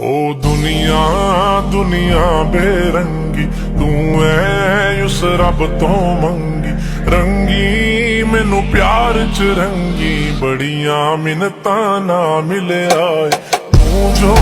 ओ दुनिया दुनिया बेरंगी तू ऐ उस रब तो मंगी रंगी मैनू प्यार च रंगी बड़ियां मिन्नतां ना मिले आए तू जो